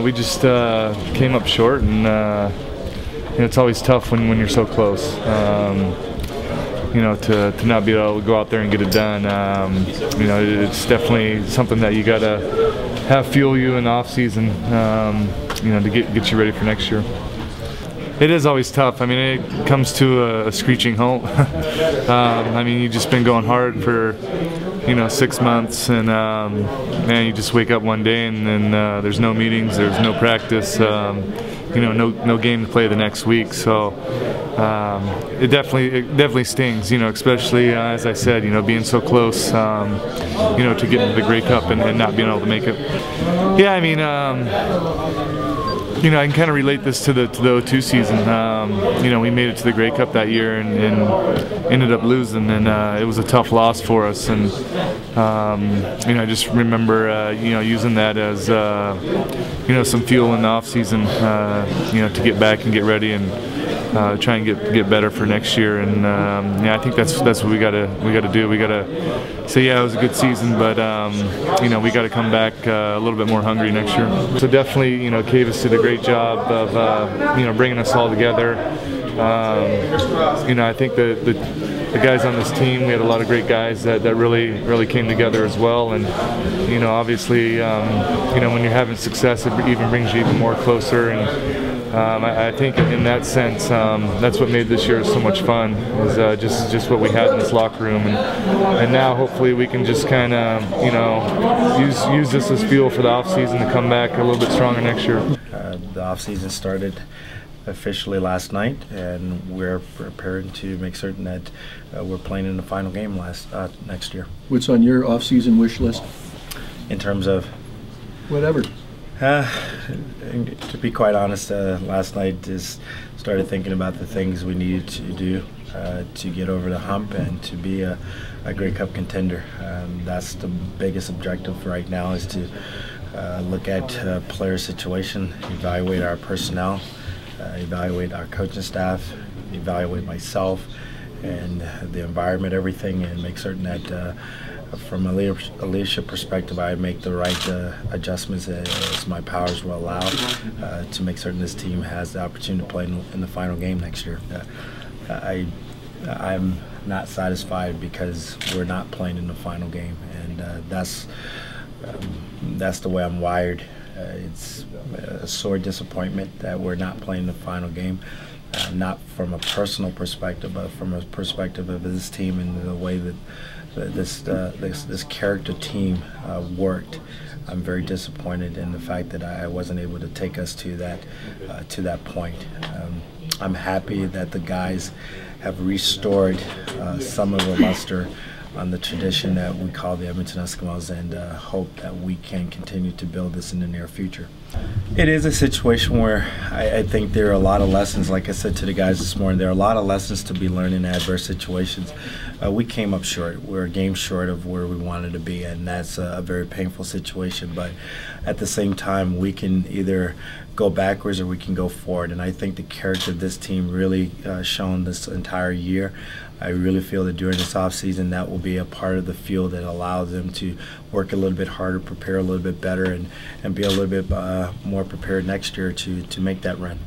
we just came up short, and it's always tough when you're so close. To not be able to go out there and get it done. It's definitely something that you gotta have fuel you in the off season. To get you ready for next year. It is always tough. I mean, it comes to a screeching halt. You've just been going hard for 6 months, and man, you just wake up one day and then there's no meetings, there's no practice, no game to play the next week. So it definitely stings, especially as I said, being so close, to get into the Grey Cup and not being able to make it. Yeah, I can kind of relate this to the 2002 season. We made it to the Grey Cup that year and ended up losing, and it was a tough loss for us. And I just remember using that as some fuel in the off season, to get back and get ready and try and get better for next year. And I think that's what we gotta do. We gotta say, yeah, it was a good season, but we gotta come back a little bit more hungry next year. So definitely, Kavis did a great job of bringing us all together. I think the guys on this team, we had a lot of great guys that really came together as well. And obviously, when you're having success, it even brings you even more closer. And I think in that sense, that's what made this year so much fun, is just what we had in this locker room. And now hopefully we can just kind of use this as fuel for the off season to come back a little bit stronger next year. The off season started officially last night, and we're preparing to make certain that we're playing in the final game next year. What's on your off season wish list? In terms of whatever. To be quite honest, last night just started thinking about the things we needed to do to get over the hump and to be a Grey Cup contender. That's the biggest objective right now, is to look at player situation, evaluate our personnel, evaluate our coaching staff, evaluate myself and the environment, everything, and make certain that from a leadership perspective, I make the right adjustments as my powers will allow to make certain this team has the opportunity to play in the final game next year. I'm not satisfied because we're not playing in the final game, and that's the way I'm wired. It's a sore disappointment that we're not playing the final game. Not from a personal perspective, but from a perspective of this team and the way that this character team worked. I'm very disappointed in the fact that I wasn't able to take us to that point. I'm happy that the guys have restored some of the luster on the tradition that we call the Edmonton Eskimos, and hope that we can continue to build this in the near future. It is a situation where I think there are a lot of lessons, like I said to the guys this morning, there are a lot of lessons to be learned in adverse situations. We came up short. We're a game short of where we wanted to be, and that's a very painful situation. But at the same time, we can either go backwards or we can go forward, and I think the character of this team really shown this entire year. I really feel that during this offseason, that will be a part of the fuel that allows them to work a little bit harder, prepare a little bit better, and be a little bit more prepared next year to make that run.